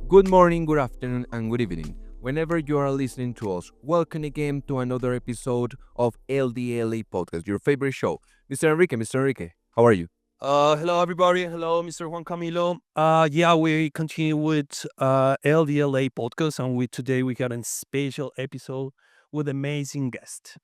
Good morning, good afternoon, and good evening. Whenever you are listening to us, welcome again to another episode of LDLA Podcast, your favorite show. Mr. Enrique, how are you? Hello everybody. Hello, Mr. Juan Camilo. Yeah, we continue with LDLA podcast, and today we got a special episode with amazing guest.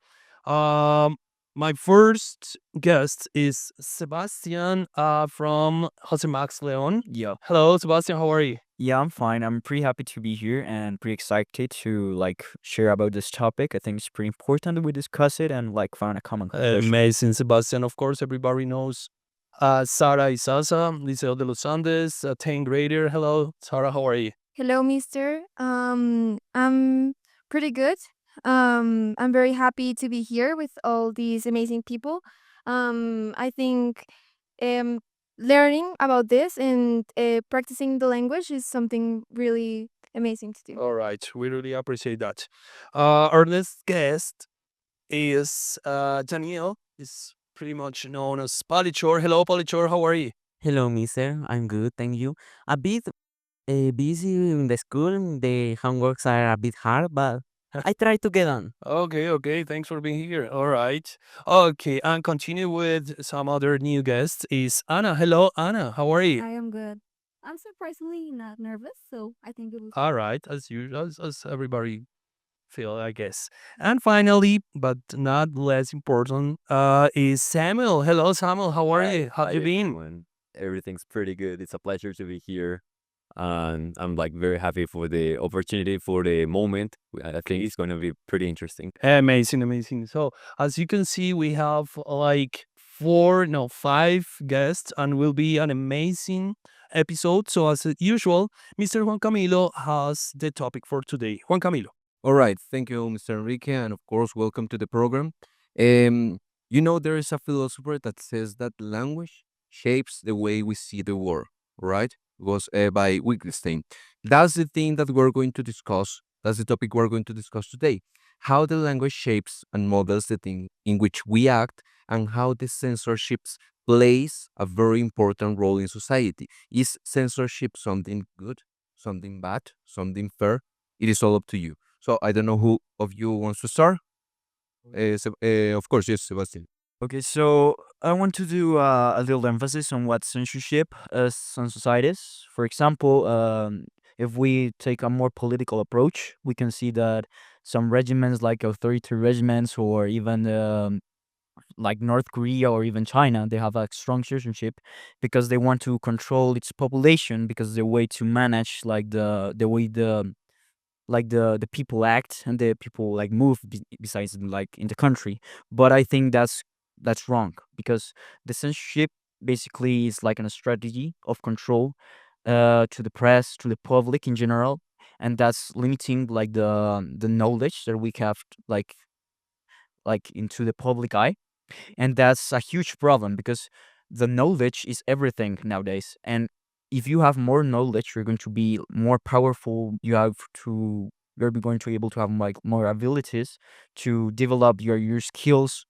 Um, my first guest is Sebastian from Jose Max León. Yeah, Hello, Sebastian. How are you? yeah, I'm fine. I'm pretty happy to be here and pretty excited to share about this topic. I think it's pretty important that we discuss it and find a common conclusion. Amazing, Sebastian. Of course, everybody knows. Sara Isaza, Liceo de los Andes, a 10th grader. Hello, Sara. How are you? Hello, mister. I'm pretty good. I'm very happy to be here with all these amazing people. I think um, learning about this and practicing the language is something really amazing to do. All right, we really appreciate that. Our next guest is Daniel. Is pretty much known as Palichor. Hello, Palichor. How are you? Hello, mister. I'm good, thank you. A bit busy in the school. The homeworks are a bit hard, but I try to get on. Okay. Thanks for being here. All right. Okay, and continue with some other new guests. Is Anna. Hello, Anna. How are you? I am good. I'm surprisingly not nervous, so I think it was. All right, as usual, as everybody feel, I guess. And finally, but not less important, is Samuel. Hello, Samuel. How are you? How you been? Everyone. Everything's pretty good. It's a pleasure to be here. And I'm very happy for the opportunity, for the moment. I think it's going to be pretty interesting. Amazing. So as you can see, we have five guests, and will be an amazing episode. So as usual, Mr. Juan Camilo has the topic for today. Juan Camilo. All right, thank you, Mr. Enrique, and of course, welcome to the program. There is a philosopher that says that language shapes the way we see the world, right? It was by Wittgenstein. That's the thing that we're going to discuss. That's the topic we're going to discuss today. How the language shapes and models the thing in which we act, and how the censorship plays a very important role in society. Is censorship something good, something bad, something fair? It is all up to you. So I don't know who of you wants to start. Of course, yes, Sebastian. Okay, so I want to do a little emphasis on what censorship is on societies. For example, if we take a more political approach, we can see that some regiments like authoritarian regiments or even like North Korea or even China, they have a strong censorship because they want to control its population because the way to manage the way the people act and the people move besides in the country. But I think that's wrong because the censorship basically is like a strategy of control to the press, to the public in general, and that's limiting the knowledge that we have into the public eye. And that's a huge problem because the knowledge is everything nowadays. And if you have more knowledge, you're going to be more powerful. You're going to be able to have more abilities to develop your skills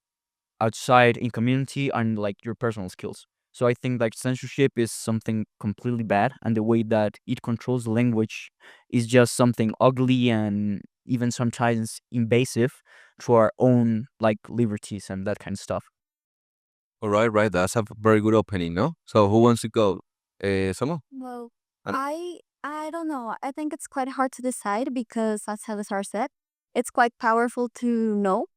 outside in community and your personal skills. So I think censorship is something completely bad, and the way that it controls the language is just something ugly and even sometimes invasive to our own liberties and that kind of stuff. All right, right. That's a very good opening, no? So who wants to go? Samo? Well, An- I don't know. I think it's quite hard to decide because, as Salazar said, it's quite powerful to know.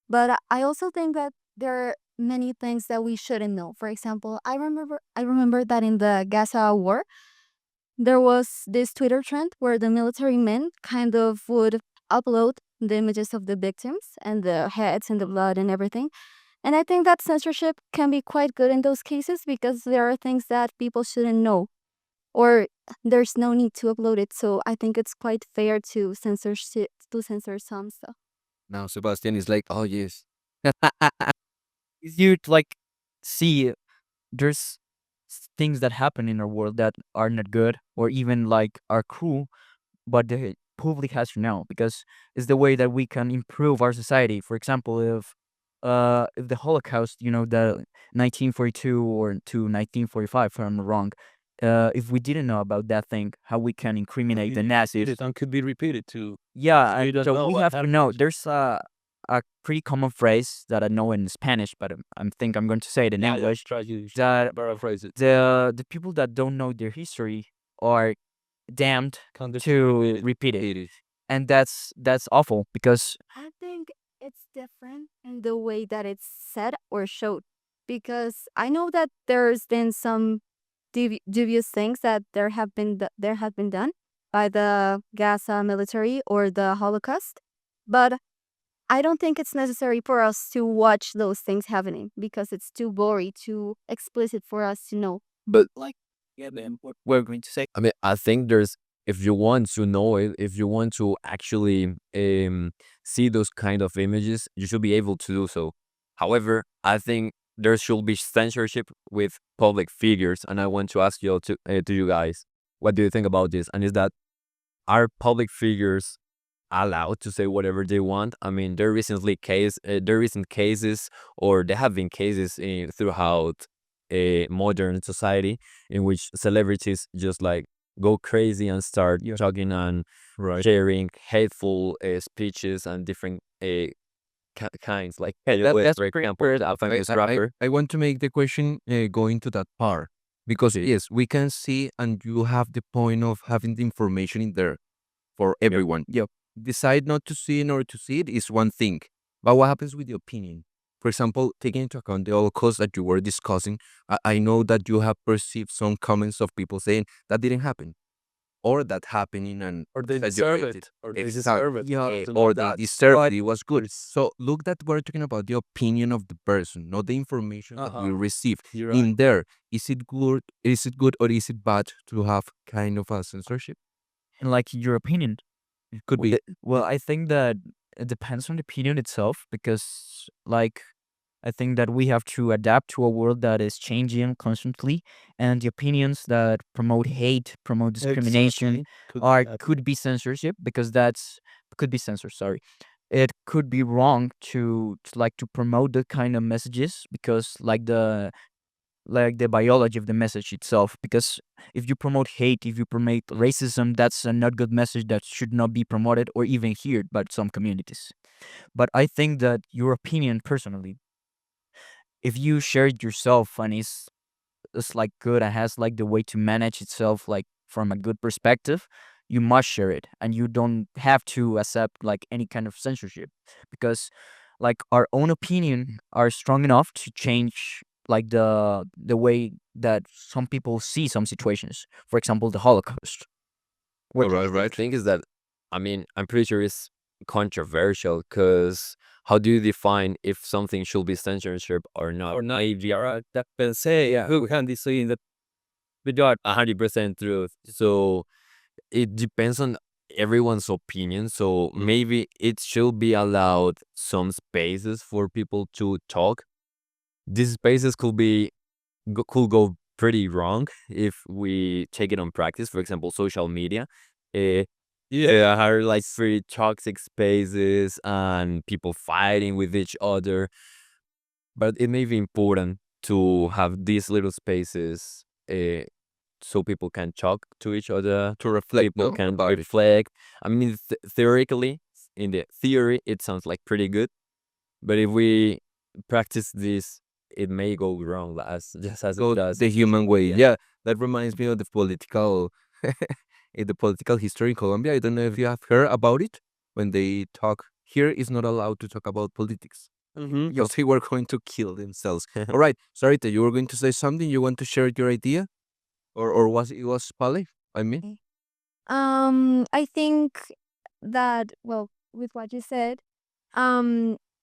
But I also think that there are many things that we shouldn't know. For example, I remember that in the Gaza war, there was this Twitter trend where the military men kind of would upload the images of the victims and the heads and the blood and everything. And I think that censorship can be quite good in those cases because there are things that people shouldn't know or there's no need to upload it. So I think it's quite fair to censor some stuff. Now Sebastian is like, oh yes. If you see there's things that happen in our world that are not good or even are cruel, but the public has to know because it's the way that we can improve our society. For example, if the Holocaust, the 1942 or to 1945, if I'm wrong, if we didn't know about that thing, how we can incriminate the Nazis. It could be repeated too. Yeah, So you don't so know we what have to know. happened. There's a pretty common phrase that I know in Spanish, but I think I'm going to say it in English. Try to That paraphrase it. the people that don't know their history are damned to repeat it, and that's awful because I think it's different in the way that it's said or showed. Because I know that there's been some dubious things that there have been done by the Gaza military or the Holocaust, but I don't think it's necessary for us to watch those things happening because it's too gory, too explicit for us to know. But yeah, man, what we're going to say. I mean, I think there's if you want to know it, if you want to actually see those kind of images, you should be able to do so. However, I think there should be censorship with public figures, and I want to ask you to you guys, what do you think about this? And is that are public figures allowed to say whatever they want? I mean, there recent cases, or there have been cases throughout a modern society in which celebrities just like go crazy and start talking and sharing hateful speeches and different kinds. Like, That's for pretty example, weird. a famous rapper. I want to make the question going to that part because yes, we can see and you have the point of having the information in there for everyone. Yep. Decide not to see it or to see it is one thing, but what happens with the opinion? For example, taking into account the Holocaust that you were discussing, I know that you have perceived some comments of people saying that didn't happen, or that happened in an Or they deserve exaggerated, it. Or they exact- deserve it. Yeah. Something or like they that. deserved But it. It was good. So look that we're talking about the opinion of the person, not the information that we Uh-huh. receive. You're right. In there, is it good? Is it good or is it bad to have kind of a censorship? in like your opinion. It could be. Well, I think that it depends on the opinion itself because, like, I think that we have to adapt to a world that is changing constantly, and the opinions that promote hate, promote discrimination, could be censorship because that's could be censored. Sorry, it could be wrong to promote the kind of messages because like the biology of the message itself. Because if you promote hate, if you promote racism, that's a not good message that should not be promoted or even heard by some communities. But I think that your opinion personally, if you share it yourself and it's like good and has like the way to manage itself like from a good perspective, you must share it and you don't have to accept like any kind of censorship because like our own opinion are strong enough to change like the way that some people see some situations. For example, the Holocaust. What The thing is that, I mean, I'm pretty sure it's controversial because how do you define if something should be censorship or not? Or not. That pensé, hur kan de se in the 100% truth. So it depends on everyone's opinion. So maybe it should be allowed some spaces for people to talk. These spaces could go pretty wrong if we take it on practice. For example, social media. Are like pretty toxic spaces and people fighting with each other. But it may be important to have these little spaces so people can talk to each other, To reflect, people no? can About it. reflect. I mean, theoretically, in the theory, it sounds like pretty good. But if we practice this, it may go wrong just as Go it does. the human way. Yeah. Yeah, that reminds me of the political, in the political history in Colombia. I don't know if you have heard about it. When they talk here, is not allowed to talk about politics because they were going to kill themselves. All right, Sarita, you were going to say something. You want to share your idea, or was Pale? I mean, I think that, well, with what you said,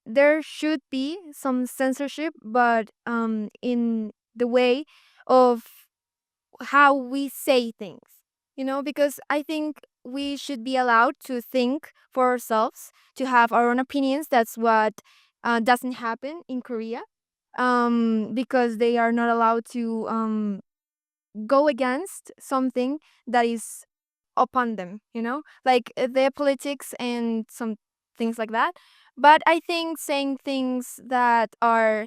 there should be some censorship, but in the way of how we say things, because I think we should be allowed to think for ourselves, to have our own opinions. That's what doesn't happen in Korea, because they are not allowed to go against something that is upon them, like their politics and some things like that. But I think saying things that are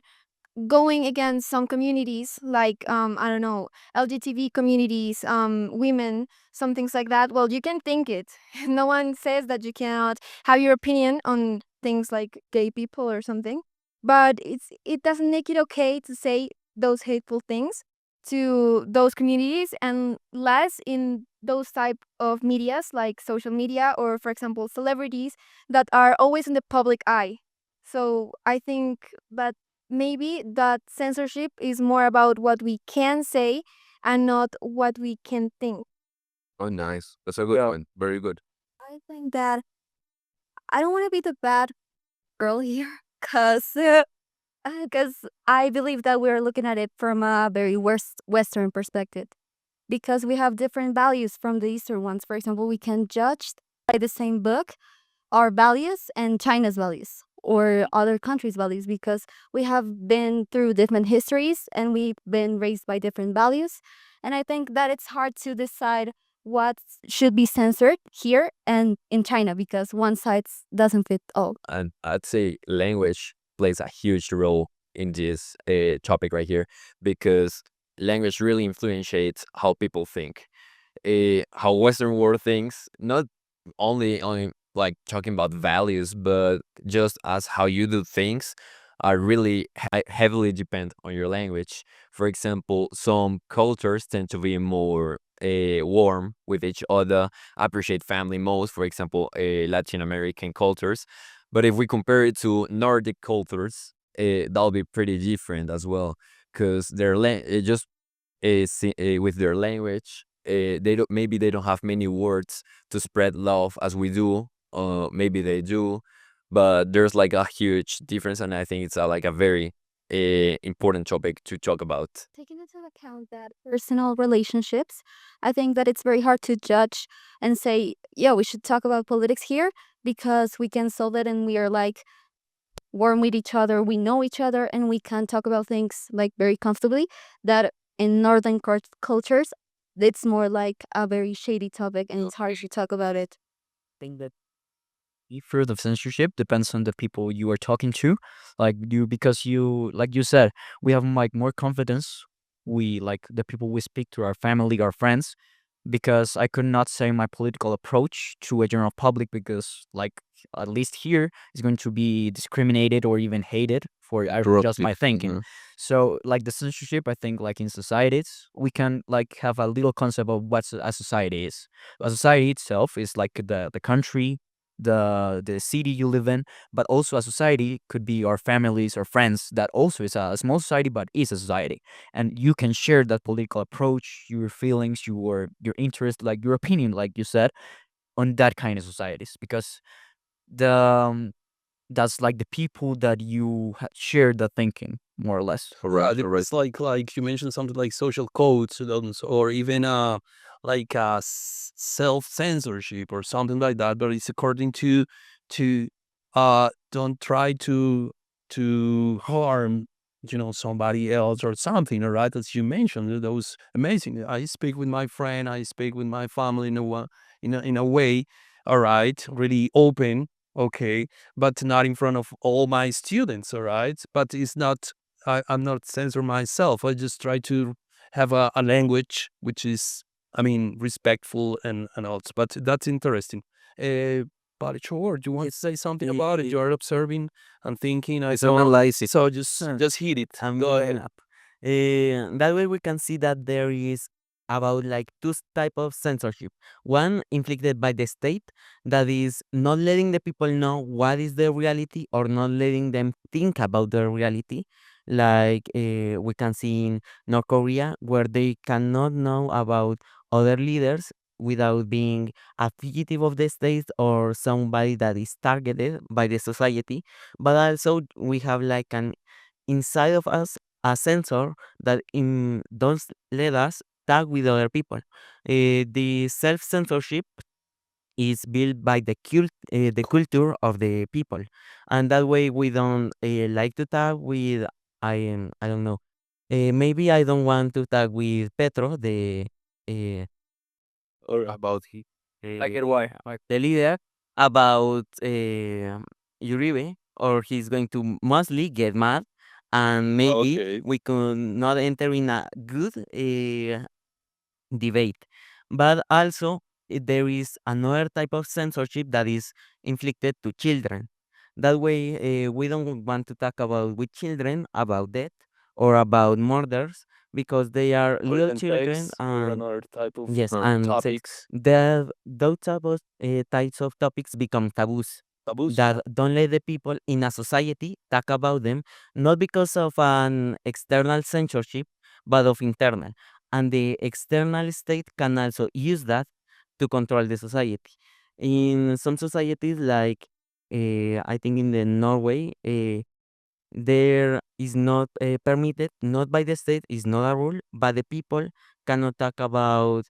going against some communities, like I don't know, LGTB communities, women, some things like that, well, you can think it. No one says that you cannot have your opinion on things like gay people or something, but it doesn't make it okay to say those hateful things to those communities, and less in those type of medias like social media, or for example celebrities that are always in the public eye. So I think that maybe that censorship is more about what we can say and not what we can think. Oh, nice. That's a good Yeah. one. Very good. I think that I don't want to be the bad girl here because I believe that we're looking at it from a very Western perspective because we have different values from the Eastern ones. For example, we can judge by the same book our values and China's values or other countries' values because we have been through different histories and we've been raised by different values. And I think that it's hard to decide what should be censored here and in China because one side doesn't fit all. And I'd say language plays a huge role in this topic right here because language really influences how people think, how Western world thinks, not only like talking about values, but just as how you do things are really heavily depend on your language. For example, some cultures tend to be more warm with each other, appreciate family most, for example, Latin American cultures. But if we compare it to Nordic cultures, that'll be pretty different as well, because just with their language. They don't maybe they don't have many words to spread love as we do. Maybe they do, but there's like a huge difference, and I think it's like a very important topic to talk about. Taking into account that personal relationships, I think that it's very hard to judge and say, yeah, we should talk about politics here because we can solve it and we are like warm with each other, we know each other, and we can talk about things like very comfortably. That in northern cultures, it's more like a very shady topic and it's hard to talk about it. Think that effort of censorship depends on the people you are talking to, because you, like you said, we have like more confidence, we like the people we speak to, our family, our friends, because I could not say my political approach to a general public because like at least here is going to be discriminated or even hated for just my Corrupted. thinking. Mhm. So like the censorship, I think like in societies we can like have a little concept of what a society is. A society itself is like the country, the city you live in, but also a society could be our families or friends, that also is a small society but is a society, and you can share that political approach, your feelings, your interest, like your opinion, like you said, on that kind of societies, because the that's like the people that you share the thinking more or less. Correct. Correct. It's like you mentioned something like social codes, or even like self censorship or something like that. But it's according to don't try to harm somebody else or something. All right, as you mentioned, those amazing. I speak with my friend, I speak with my family in a way. All right, really open. Okay, but not in front of all my students, all right? But it's not, I'm not censor myself. I just try to have a language which is, I mean, respectful and all. But that's interesting. But sure, do you want to say something about it? You are observing and thinking. I It's saw. analyzing. So just hit it. I'm Go looking ahead. up. That way we can see that there is about like two type of censorship. One inflicted by the state, that is not letting the people know what is the reality or not letting them think about the reality. Like we can see in North Korea, where they cannot know about other leaders without being a fugitive of the state or somebody that is targeted by the society. But also we have like an inside of us a sensor that don't let us talk with other people. The self censorship is built by the culture of the people, and that way we don't like to talk with. I don't know. Maybe I don't want to talk with Petro, uh, Or about he. Like uh, it why? the leader, about Uribe, or he's going to mostly get mad and maybe Okay. we could not enter in a good debate. But also, there is another type of censorship that is inflicted to children. That way, we don't want to talk about with children about death or about murders because they are Or little even children, text or and another type of yes, and topics. those types of topics become taboos Taboos. that don't let the people in a society talk about them, not because of an external censorship, but of internal. And the external state can also use that to control the society. In some societies, like I think in the Norway, there is not permitted, not by the state, is not a rule, but the people cannot talk about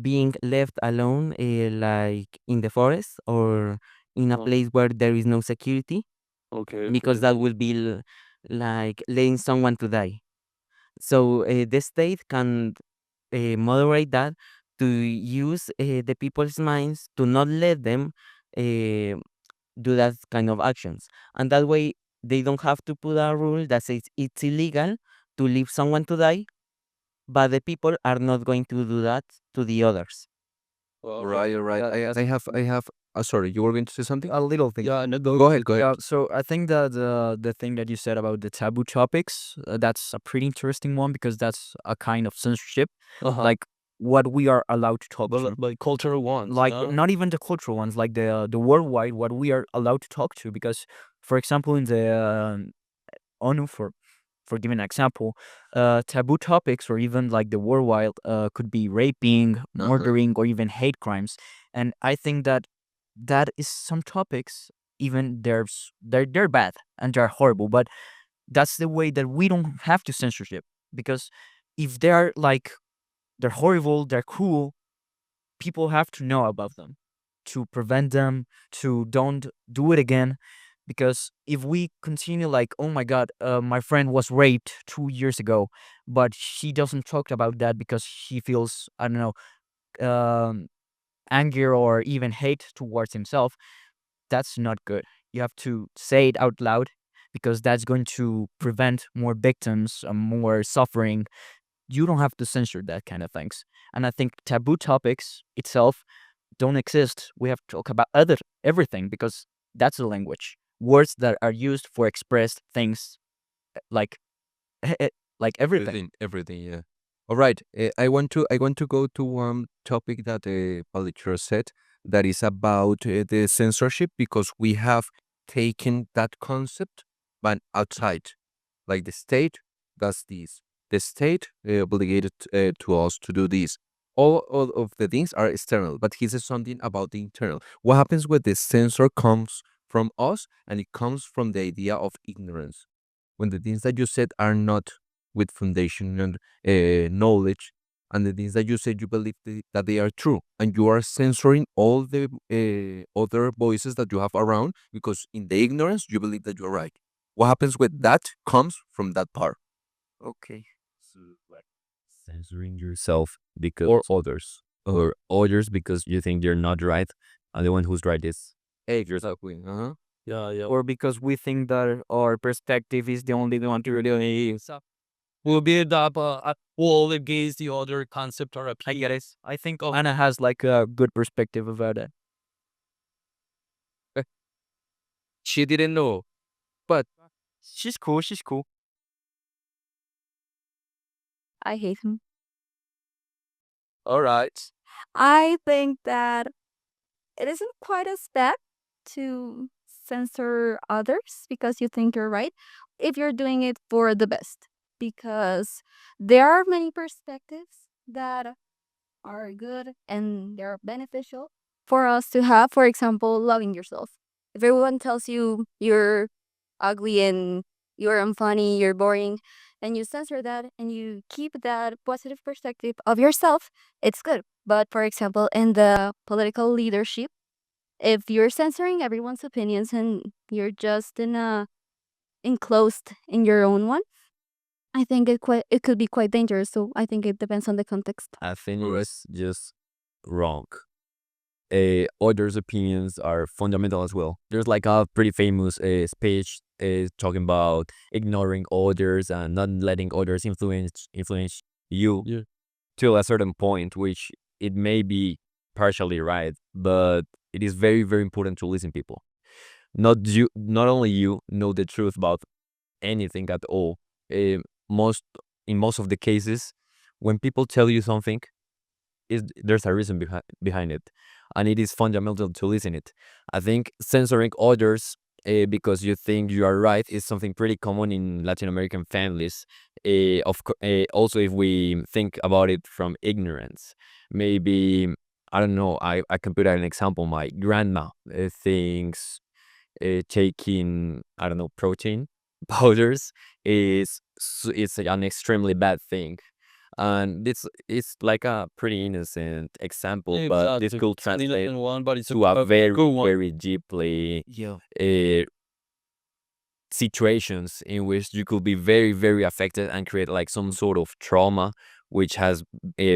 being left alone, like in the forest or in a Oh, place where there is no security, okay. because that will be like letting someone to die. So the state can moderate that to use the people's minds to not let them uh, do that kind of actions, and that way they don't have to put a rule that says it's illegal to leave someone to die, but the people are not going to do that to the others. Well, Right, all right. I have. Sorry, you were going to say something? A little thing. yeah, no, Go ahead, go ahead. Yeah, so I think that the thing that you said about the taboo topics, that's a pretty interesting one because that's a kind of censorship, like what we are allowed to talk to. but cultural ones, Like no? not even the cultural ones, like the worldwide, what we are allowed to talk to. Because, for example, in the ONU, for giving an example, taboo topics or even like the worldwide could be raping, murdering, or even hate crimes. And I think that that is some topics, even they're bad and they're horrible, but that's the way that we don't have to censorship. Because if they're like they're horrible, they're cruel, people have to know about them to prevent them, to don't do it again. Because if we continue like, oh my god, my friend was raped 2 years ago, but she doesn't talk about that because she feels, I don't know, anger or even hate towards himself, that's not good. You have to say it out loud because that's going to prevent more victims, more suffering. You don't have to censor that kind of things. And I think taboo topics itself don't exist. We have to talk about everything because that's the language. Words that are used for express things like like everything. Everything, yeah. All right. I want to go to one topic that Palitro said, that is about the censorship, because we have taken that concept but outside. Like the state does this. The state obligated to us to do this. All of the things are external, but he says something about the internal. What happens when the censor comes from us and it comes from the idea of ignorance? When the things that you said are not with foundation and knowledge, and the things that you said you believe that they are true, and you are censoring all the other voices that you have around because in the ignorance you believe that you're right. What happens when that comes from that part? Okay. So, like, censoring yourself because or others because you think they're not right, and the one who's right is Exactly. Uh-huh. Yeah. Or because we think that our perspective is the only one to really. Will be that will against the other concept or I opinion. get it. I think Anna has like a good perspective about it. She didn't know, but She's cool. She's cool. I hate him. All right. I think that it isn't quite as bad to censor others because you think you're right if you're doing it for the best. Because there are many perspectives that are good and they're beneficial for us to have. For example, loving yourself. If everyone tells you you're ugly and you're unfunny, you're boring, and you censor that and you keep that positive perspective of yourself, it's good. But for example, in the political leadership, if you're censoring everyone's opinions and you're just in a enclosed in your own one, I think it could be quite dangerous. So I think it depends on the context. I think Correct. it's just wrong. Others' opinions are fundamental as well. There's like a pretty famous speech talking about ignoring others and not letting others influence you Yeah. till a certain point, which it may be partially right, but it is very, very important to listen people. Not only you know the truth about anything at all. Uh, most in most of the cases, when people tell you something, there's a reason behind it, and it is fundamental to listen it. I think censoring others because you think you are right is something pretty common in Latin American families. Also, if we think about it from ignorance, maybe I don't know. I can put out an example. My grandma thinks taking I don't know protein powders it's an extremely bad thing, and it's like a pretty innocent example, but this Exactly. could It's an innocent translate one, but it's to a very good one. very deeply Yeah. uh, situations in which you could be very very affected and create like some sort of trauma which has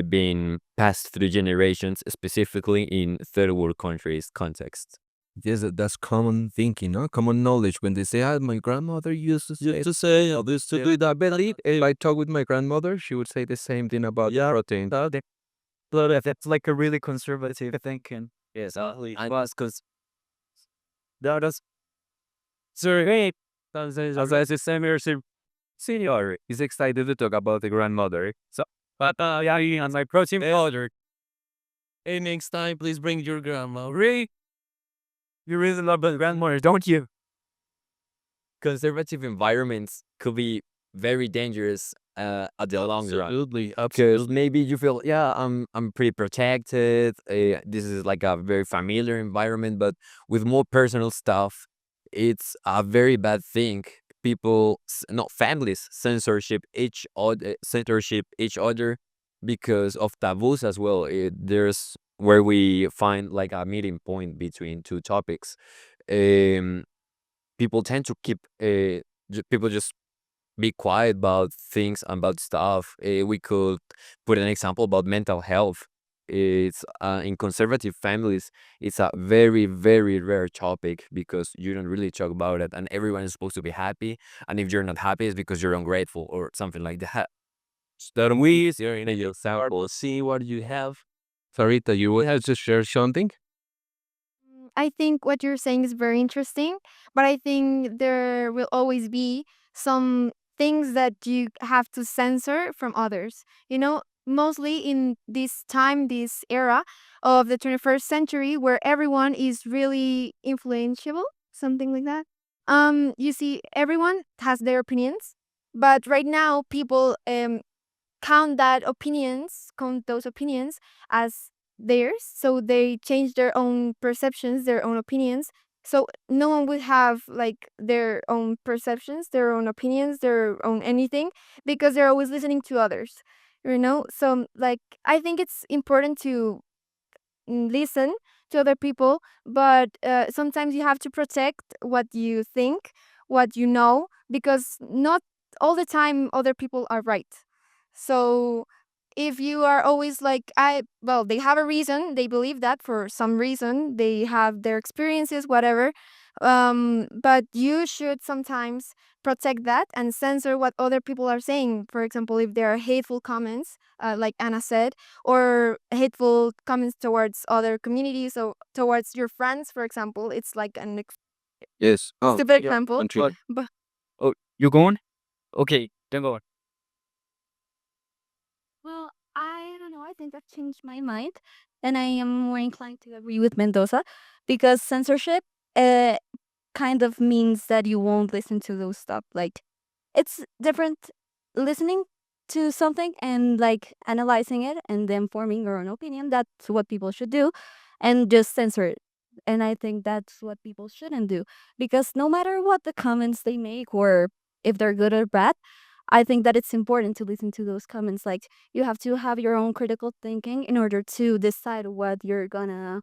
been passed through generations, specifically in third world countries context. Yes, that's common thinking, no? Common knowledge. When they say, "Ah, my grandmother used to say," Just to say, this to do that, but if I talk with my grandmother, she would say the same thing about protein. But that's like a really conservative thinking. yes, And because that's sorry. Hey, that's the same here, senior. He's excited to talk about the grandmother. So, but yeah, and my protein powder. Hey, next time, please bring your grandma. Really? You really love the grandmother, don't you? conservative environments could be very dangerous at the long run. Absolutely, Because absolutely. maybe you feel, yeah, I'm pretty protected. This is like a very familiar environment, but with more personal stuff, it's a very bad thing. People, not families, censorship each other because of taboos as well. There's where we find like a meeting point between two topics. Um, People tend to keep people just be quiet about things and about stuff. We could put an example about mental health. It's in conservative families, it's a very, very rare topic because you don't really talk about it, and everyone is supposed to be happy. And if you're not happy, it's because you're ungrateful or something like that. That we are in a example. See what you have. Sarita, you would have to share something? I think what you're saying is very interesting, but I think there will always be some things that you have to censor from others. You know, mostly in this time, this era of the 21st century where everyone is really influential, something like that. You see, everyone has their opinions, but right now people count those opinions as theirs, so they change their own perceptions, their own opinions, so no one would have like their own perceptions, their own opinions, their own anything, because they're always listening to others, you know. So like I think it's important to listen to other people, but sometimes you have to protect what you think, what you know, because not all the time other people are right. So if you are always like, well, they have a reason, they believe that for some reason, they have their experiences, whatever. But you should sometimes protect that and censor what other people are saying. For example, if there are hateful comments, like Anna said, or hateful comments towards other communities or towards your friends, for example, it's like an Yes. Oh, stupid yeah. example. Country. But Oh, you going? Okay, then go on. Well, I don't know. I think that changed my mind, and I am more inclined to agree with Mendoza because censorship uh, kind of means that you won't listen to those stuff. Like, it's different listening to something and like analyzing it and then forming your own opinion. That's what people should do, and just censor it. And I think that's what people shouldn't do because no matter what the comments they make or if they're good or bad, I think that it's important to listen to those comments. Like, you have to have your own critical thinking in order to decide what you're gonna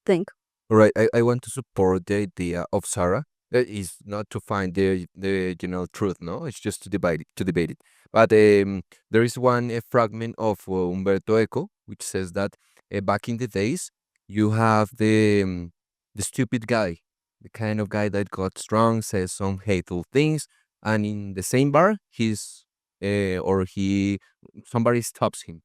think. All right. I want to support the idea of Sarah. That is not to find the truth, no? It's just to debate it. But there is one fragment of Umberto Eco which says that back in the days you have the stupid guy the kind of guy that got drunk, says some hateful things, and in the same bar, or he, somebody stops him,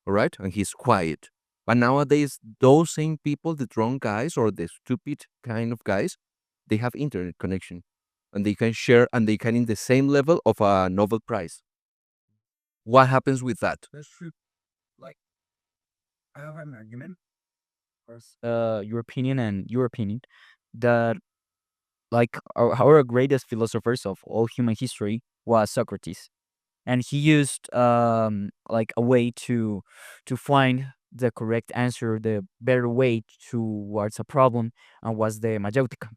all right, and he's quiet. But nowadays, those same people, the drunk guys or the stupid kind of guys, they have internet connection, and they can share, and they can in the same level of a Nobel Prize. What happens with that? That's true. Like, I have an argument. First, your opinion and your opinion that like our greatest philosophers of all human history was Socrates, and he used like a way to find the correct answer, the better way towards a problem, and was the mayeutica.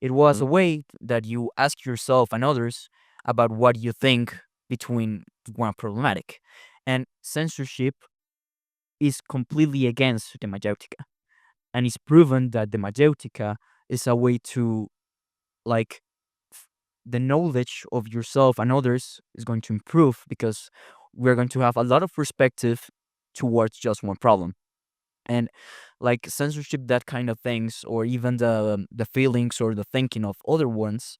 It was Mhm. a way that you ask yourself and others about what you think between one problematic, and censorship is completely against the mayeutica, and it's proven that the mayeutica is a way to like the knowledge of yourself and others is going to improve because we're going to have a lot of perspective towards just one problem. And like censorship, that kind of things, or even the feelings or the thinking of other ones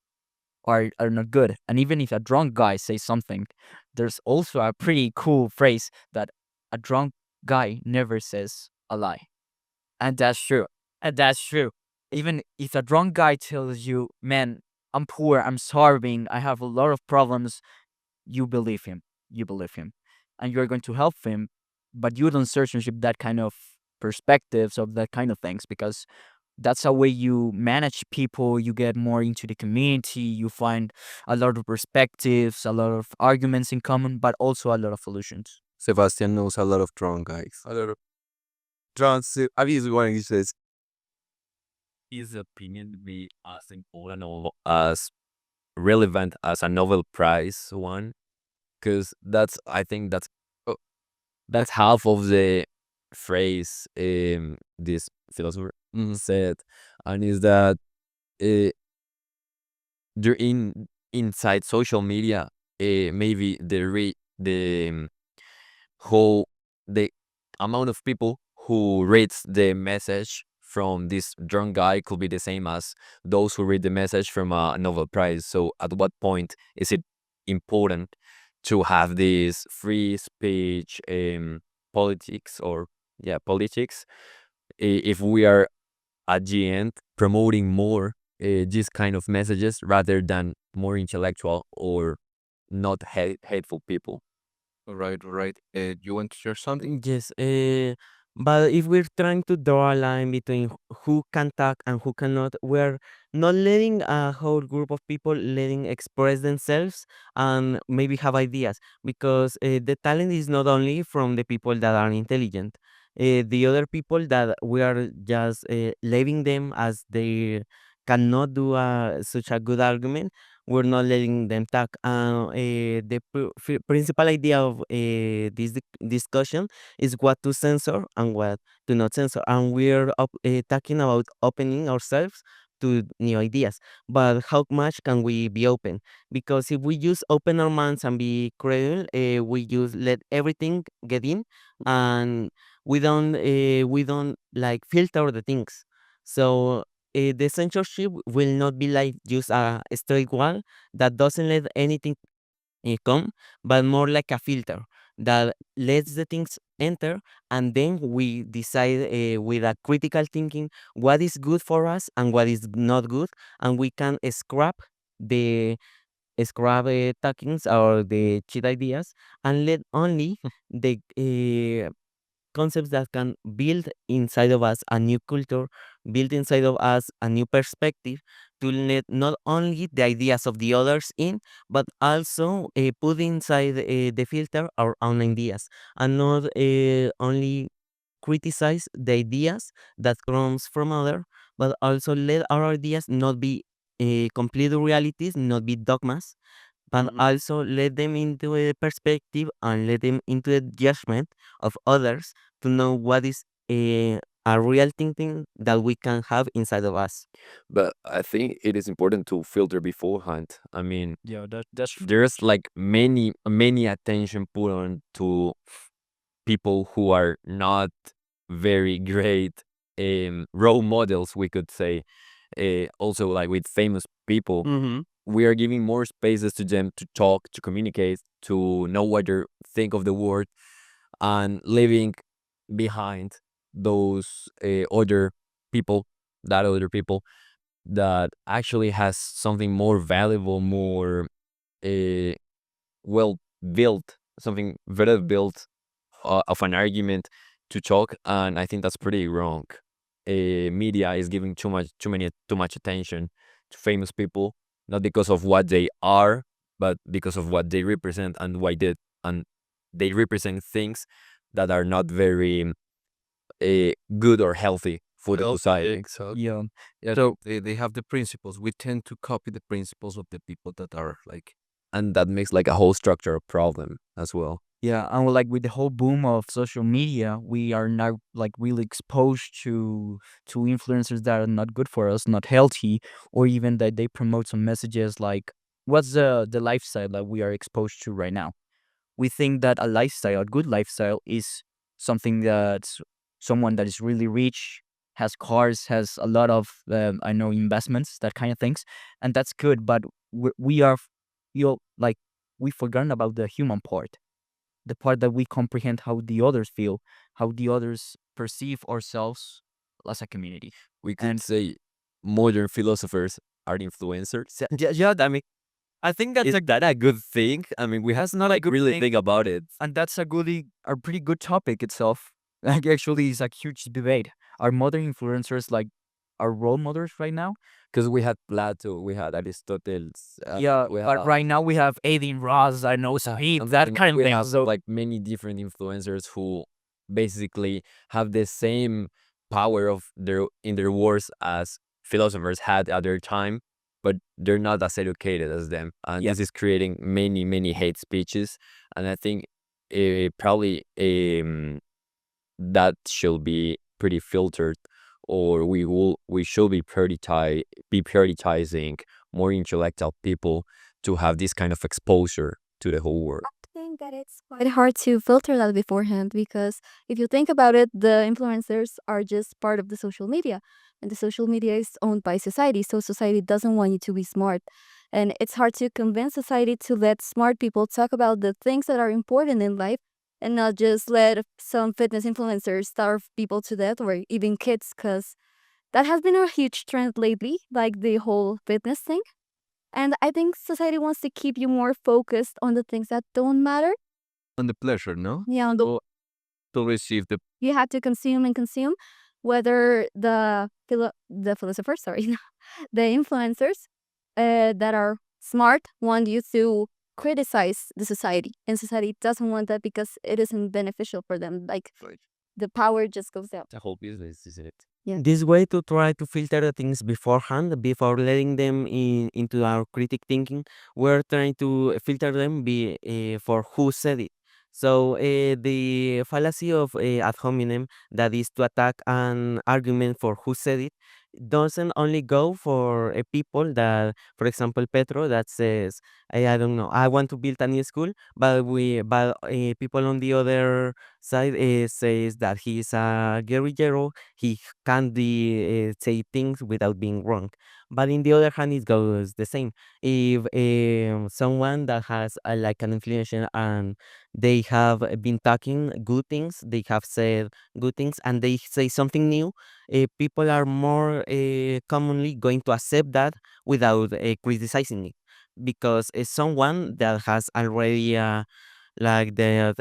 are not good. And even if a drunk guy says something, there's also a pretty cool phrase that a drunk guy never says a lie. And that's true. And that's true. Even if a drunk guy tells you, man, I'm poor, I'm starving, I have a lot of problems, you believe him. You believe him. And you're going to help him, but you don't censorship that kind of perspectives of that kind of things because that's a way you manage people, you get more into the community, you find a lot of perspectives, a lot of arguments in common, but also a lot of solutions. Sebastian knows a lot of drunk guys. A lot of trans. I mean, one he says His opinion be as important or as relevant as a Nobel Prize one, because that's I think oh, that's half of the phrase this philosopher said, and is that uh, there inside social media, maybe the whole the amount of people who reads the message from this drunk guy could be the same as those who read the message from a Nobel Prize. So at what point is it important to have this free speech politics, or yeah, politics, if we are at the end promoting more this kind of messages rather than more intellectual or not hateful people? All right, all right. You want to share something? yes. But if we're trying to draw a line between who can talk and who cannot, we're not letting a whole group of people letting express themselves and maybe have ideas, because the talent is not only from the people that are intelligent. The other people that we are just leaving them as they cannot do such a good argument, we're not letting them talk. The principal idea of this discussion is what to censor and what to not censor. And we're talking about opening ourselves to new ideas. But how much can we be open? Because if we just open our minds and be credible, we just let everything get in, and we don't like filter the things. So the censorship will not be like just a straight wall that doesn't let anything come, but more like a filter that lets the things enter, and then we decide with a critical thinking what is good for us and what is not good, and we can the scrap talkings or the cheat ideas, and let only the concepts that can build inside of us a new culture, build inside of us a new perspective, to let not only the ideas of the others in, but also put inside the filter our own ideas, and not only criticize the ideas that comes from other, but also let our ideas not be complete realities, not be dogmas, but Mhm. also let them into a perspective and let them into the judgment of others to know what is a real thinking that we can have inside of us. But I think it is important to filter beforehand. I mean, Yeah, that's true. there's like many attention put on to people who are not very great role models, we could say. also like with famous people, Mm-hmm. we are giving more spaces to them to talk, to communicate, to know what they think of the world, and leaving behind those people, other people that actually has something more valuable, more uh, well built, something better built of an argument to talk, and I think that's pretty wrong. Media is giving too much attention to famous people, not because of what they are, but because of what they represent and why they and they represent things that are not very good or healthy for the society. Exactly. Yeah. Yeah, So they have the principles. We tend to copy the principles of the people that are like. And that makes like a whole structural problem as well. yeah, and like with the whole boom of social media, we are now like really exposed to influencers that are not good for us, not healthy, or even that they promote some messages like what's the lifestyle that we are exposed to right now. We think that a lifestyle, a good lifestyle, is something that someone that is really rich has cars, has a lot of I know investments, that kind of things, and that's good. But we are feel like we forgotten about the human part, the part that we comprehend how the others feel, how the others perceive ourselves as a community. We could And say modern philosophers are influencers. Yeah, yeah, I mean, I think that's Is that a good thing? I mean, we have that's to not a like good really thing, think about it. and that's a pretty good topic itself. Like actually, it's a huge debate. Are modern influencers like our role models right now? Because we had Plato, we had Aristotle, Yeah, we but have right now we have Aiden Ross, I know Sahib, that and kind of we thing. have So like many different influencers who basically have the same power of their in their words as philosophers had at their time, but they're not as educated as them, and yeah, this is creating many hate speeches. And I think probably that should be pretty filtered, or we should be prioritizing more intellectual people to have this kind of exposure to the whole world. I think that it's quite hard to filter that beforehand because if you think about it, the influencers are just part of the social media, and the social media is owned by society. So society doesn't want you to be smart. And it's hard to convince society to let smart people talk about the things that are important in life and not just let some fitness influencers starve people to death or even kids, because that has been a huge trend lately, like the whole fitness thing. And I think society wants to keep you more focused on the things that don't matter. On the pleasure, no? Yeah, To receive the you have to consume and consume, whether the philosophers, sorry, the influencers that are smart want you to criticize the society, and society doesn't want that because it isn't beneficial for them. Like Right. the power just goes down. The whole business, isn't it? Yeah. this way to try to filter the things beforehand before letting them into our critic thinking, we're trying to filter them for who said it. So the fallacy of ad hominem, that is to attack an argument for who said it, doesn't only go for people that, for example, Petro, that says, I don't know, I want to build a new school, but people on the other side says that he's a guerrillero, he can't say things without being wrong. But in the other hand, it goes the same. If someone that has like an influence and they have been talking good things, they have said good things, and they say something new, people are more commonly going to accept that without criticizing it, because it's someone that has already like the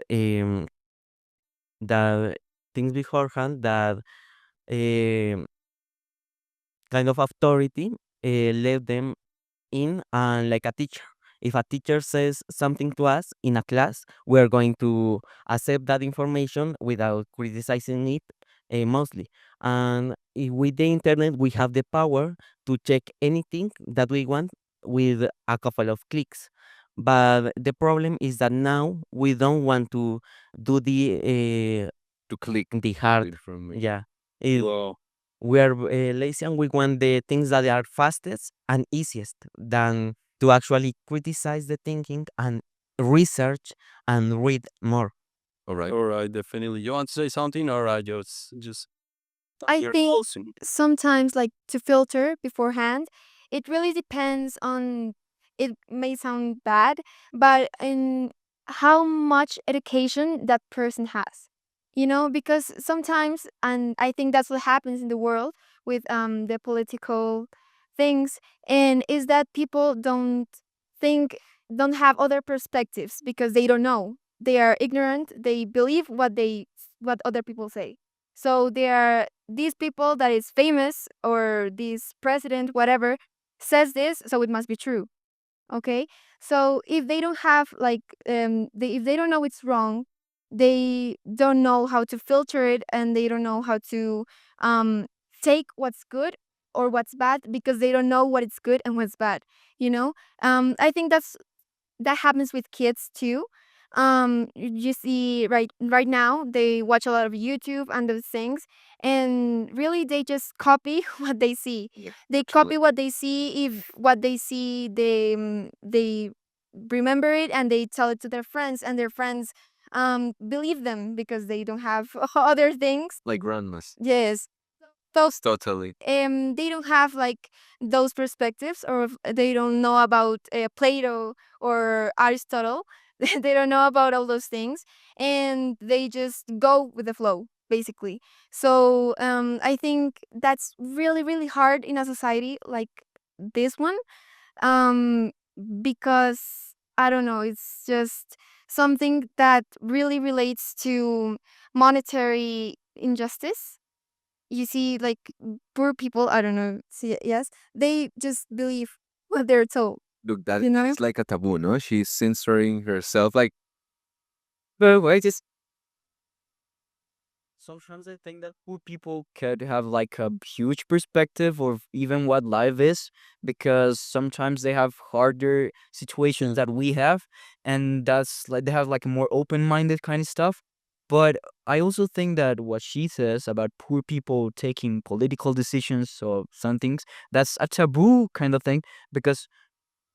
things beforehand, that um kind of authority let them in, and like a teacher. If a teacher says something to us in a class, we're going to accept that information without criticizing it mostly. And with the internet, we have the power to check anything that we want with a couple of clicks. But the problem is that now we don't want to do to click the hard, information. yeah. It, Well, we are lazy, and we want the things that are fastest and easiest than to actually criticize the thinking and research and read more. all right. All right, definitely. You want to say something, or I just I You're think closing. sometimes, like, to filter beforehand, it really depends on, it may sound bad, but in how much education that person has. Because sometimes, and I think that's what happens in the world with the political things, and is that people think don't have other perspectives because they don't know. They are ignorant. They believe what other people say. So they are these people that is famous, or this president, whatever, says this, so it must be true. Okay, so if they don't have, like, if they don't know it's wrong, they don't know how to filter it, and they don't know how to um take what's good or what's bad, because they don't know what is good and what's bad. I think that happens with kids too. You see, right now they watch a lot of YouTube and those things, and really they just copy what they see. They copy what they see. If what they see, they remember it, and they tell it to their friends, and their friends believe them because they don't have other things. Like grandmas. Yes. So Totally. they don't have, like, those perspectives, or they don't know about Plato or Aristotle. They don't know about all those things, and they just go with the flow, basically. So I think that's really, really hard in a society like this one, um, because I don't know, it's just something that really relates to monetary injustice. You see, like, poor people, I don't know, see, yes, they just believe what they're told. Look, that You know? is like a taboo, no? She's censoring herself. Like, But I just sometimes I think that poor people could have like a huge perspective of even what life is, because sometimes they have harder situations that we have, and that's like they have like a more open-minded kind of stuff. But I also think that what she says about poor people taking political decisions or some things, that's a taboo kind of thing, because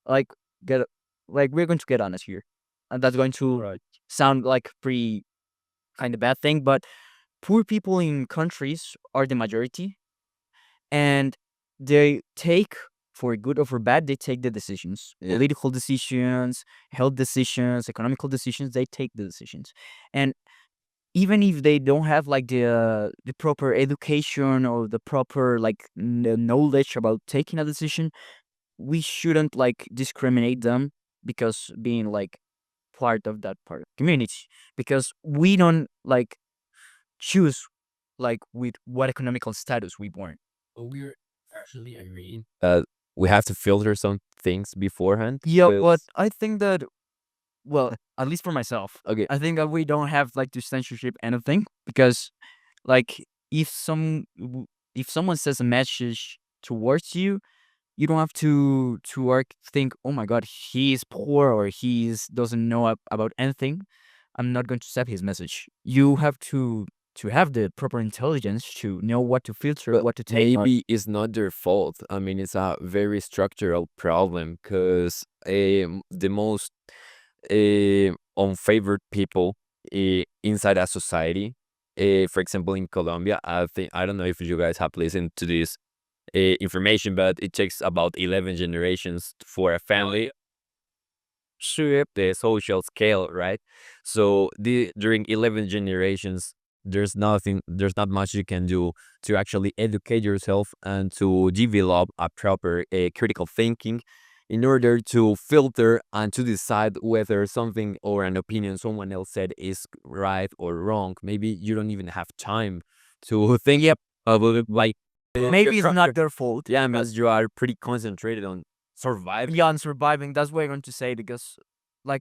like get like we're going to get honest here, and that's going to sound like pretty kind of bad thing, but poor people in countries are the majority, and they take, for good or for bad, they take the decisions, yeah. political decisions, health decisions, economical decisions. They take the decisions, and even if they don't have like the proper education or the proper like knowledge about taking a decision, we shouldn't like discriminate them because being like part of that part of the community, because we don't like choose like with what economical status we born. We're actually agreeing that we have to filter some things beforehand. Yeah, but because- I think that, well, at least for myself, okay, I think that we don't have like to censorship anything, because like if someone says a message towards you, you don't have to work think, oh my god, he is poor or doesn't know about anything, I'm not going to accept his message. You have to have the proper intelligence to know what to filter, but what to take. maybe it's not their fault. I mean, it's a very structural problem because the most unfavored people inside a society, for example, in Colombia, I don't know if you guys have listened to this information, but it takes about 11 generations for a family shape the social scale, right? So during 11 generations, there's not much you can do to actually educate yourself and to develop a proper critical thinking in order to filter and to decide whether something or an opinion someone else said is right or wrong. Maybe you don't even have time to think about it, like Maybe it's not their fault. yeah, because you are pretty concentrated on surviving. Yeah, on surviving. That's what I'm going to say, because like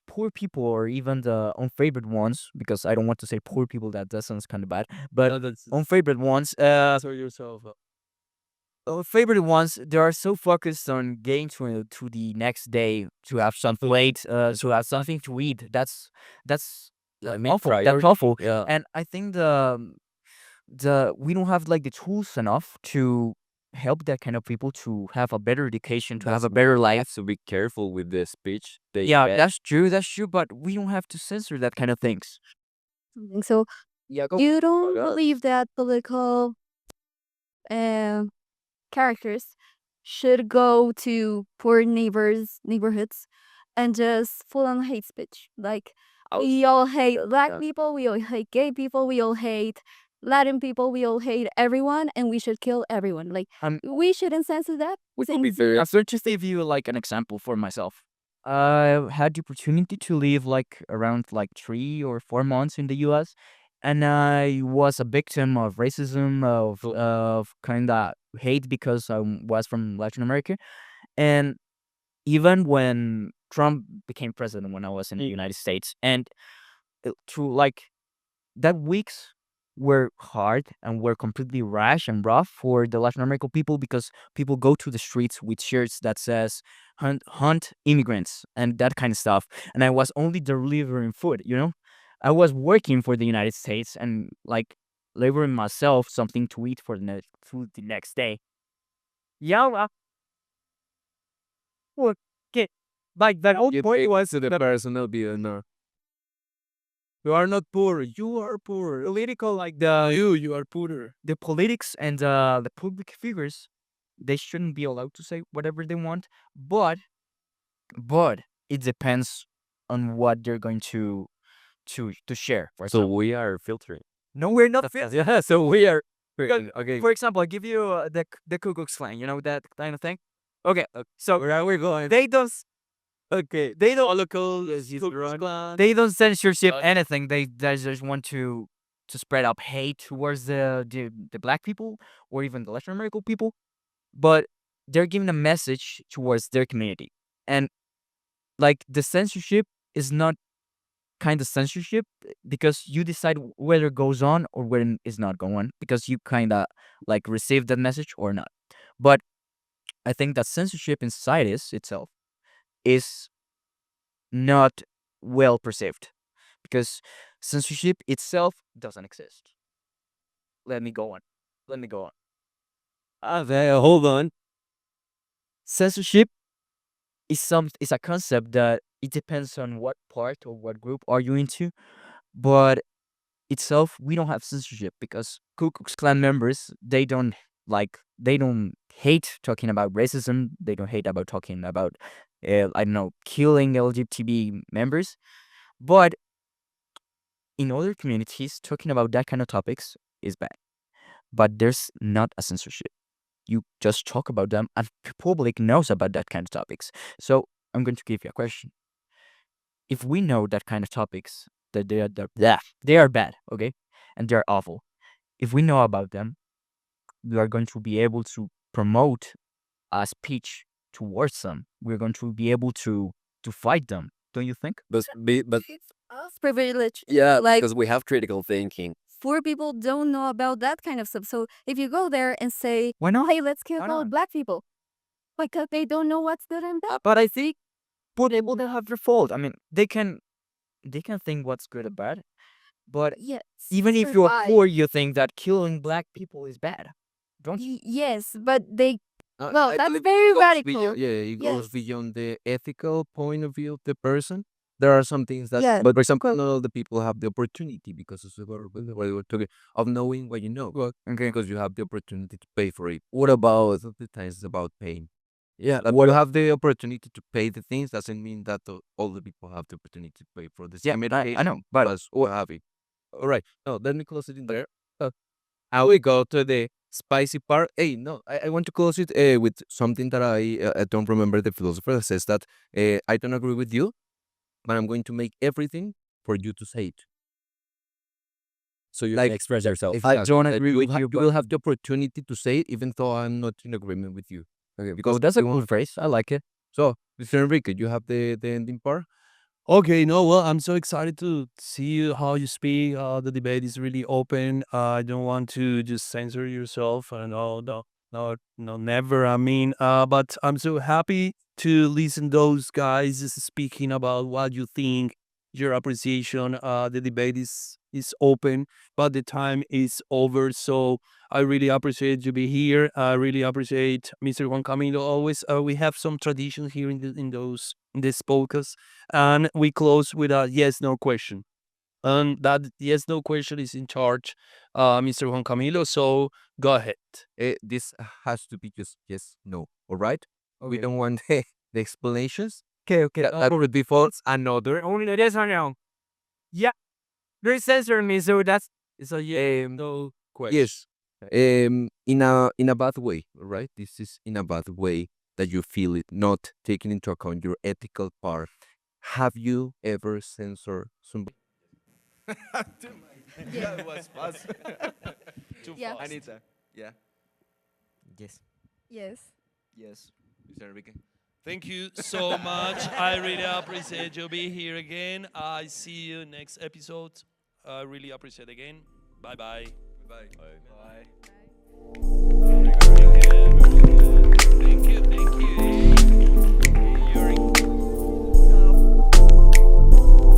poor people, or even the unfavored ones, because I don't want to say poor people, that sounds kind of bad, but No, that's unfavored ones, for yourself. favorite ones, they are so focused on getting to the next day, to have something late, to have something to eat. That's main awful. That's priority, awful. yeah. And I think the we don't have like the tools enough to help that kind of people to have a better education, to have a better life. Have to be careful with the speech. They Yeah, get. that's true. That's true. But we don't have to censor that kind of things. So Yeah, go. You don't Yeah. believe that political uh, characters should go to poor neighborhoods and just full on hate speech. Like we all hate black Yeah. people, we all hate gay people, we all hate Latin people, we all hate everyone, and we should kill everyone. Like Um, we shouldn't censor that. we could be Since fair. So just to give you like an example for myself. I had the opportunity to live like around like 3 or 4 months in the U.S. and I was a victim of racism, of kind of hate because I was from Latin America. And even when Trump became president, when I was in the United States, and through like that weeks were hard and were completely rash and rough for the Latin American people because people go to the streets with shirts that says hunt immigrants and that kind of stuff. And I was only delivering food, you know? I was working for the United States and like laboring myself something to eat for the next day. Yeah, well, okay. Like that whole You point take was to the the personal view, no. You are not poor. You are poor. political, like You are poorer. the politics and the public figures, they shouldn't be allowed to say whatever they want, but it depends on what they're going to share. For So example, we are filtering. no, we're not fit. Yeah, so we are. Because, Okay, for example, I give you the Ku Klux Klan, you know that kind of thing. Okay, so Where are we going? they don't Okay. they don't Local is run. they don't censorship anything. They just want to spread up hate towards the black people or even the Latin American people, but they're giving a message towards their community. And like the censorship is not kind of censorship because you decide whether it goes on or whether it's not going on because you kind of like receive that message or not. But I think that censorship in societies itself is not well perceived because censorship itself doesn't exist. Let me go on. Let me go on. okay, hold on. Censorship is a concept that it depends on what part or what group are you into, but itself we don't have censorship because Ku Klux Klan members they don't hate talking about racism. They don't hate about talking about I don't know, killing LGBT members, but in other communities talking about that kind of topics is bad. But there's not a censorship. You just talk about them and the public knows about that kind of topics. So I'm going to give you a question. If we know that kind of topics that they are bad, okay, and they're awful, if we know about them, we are going to be able to promote a speech towards them. We're going to be able to fight them. Don't you think? But it's us privilege. yeah, Like because we have critical thinking. poor people don't know about that kind of stuff. So if you go there and say, Why not? "Hey, let's kill Why all not? black people," because they don't know what's good and bad. But I think poor people don't have their fault. I mean, they can think what's good or bad, but Yes. even if you're survive. poor, you think that killing black people is bad, don't you? Yes, but they. Uh, Well, I that's believe very it goes radical. beyond, yeah, it goes Yes. beyond the ethical point of view of the person. There are some things that, Yeah. but for example, not all the people have the opportunity because of what we were talking of knowing what you know. Okay. Because you have the opportunity to pay for it. What about most of the times it's about paying? Yeah, That what you have the opportunity to pay the things doesn't mean that all the people have the opportunity to pay for the Yeah, same I education know, but as what have it. All right. No, let me close it in there. Now we go to the spicy part. Hey, no, I want to close it with something that I don't remember the philosopher that says that I don't agree with you, but I'm going to make everything for you to say it. so you Like, can express yourself. I don't that agree you with will you. you will have the opportunity to say it, even though I'm not in agreement with you. Okay, because Oh, that's a you good want- phrase. I like it. So, Mr. Enrique, you have the ending part. Okay, no, well, I'm so excited to see how you speak. The debate is really open. I don't want to just censor yourself. No, no, no, no, never. I mean, but I'm so happy to listen those guys is speaking about what you think, your appreciation. The debate is open, but the time is over. So I really appreciate you be here. I really appreciate Mr. Juan Camilo. Always, we have some traditions here in this podcast, and we close with a yes/no question. And that yes, no question is in charge, Mr. Juan Camilo. So go ahead. This has to be just yes, no. All right. We Okay. don't want the explanations. Okay. That would be for Another only yes or no. Yeah, there's censoring me, so that's So yeah, Um, no question. yes. In a bad way, right? This is in a bad way that you feel it, not taking into account your ethical part. Have you ever censored somebody? That was fast. Too Yeah. fast. Anita. Yeah. yes. Yes. Yes. Mr. Enrique? Thank you so much. I really appreciate you being here again. I see you next episode. I really appreciate again. Bye bye. Bye. Bye.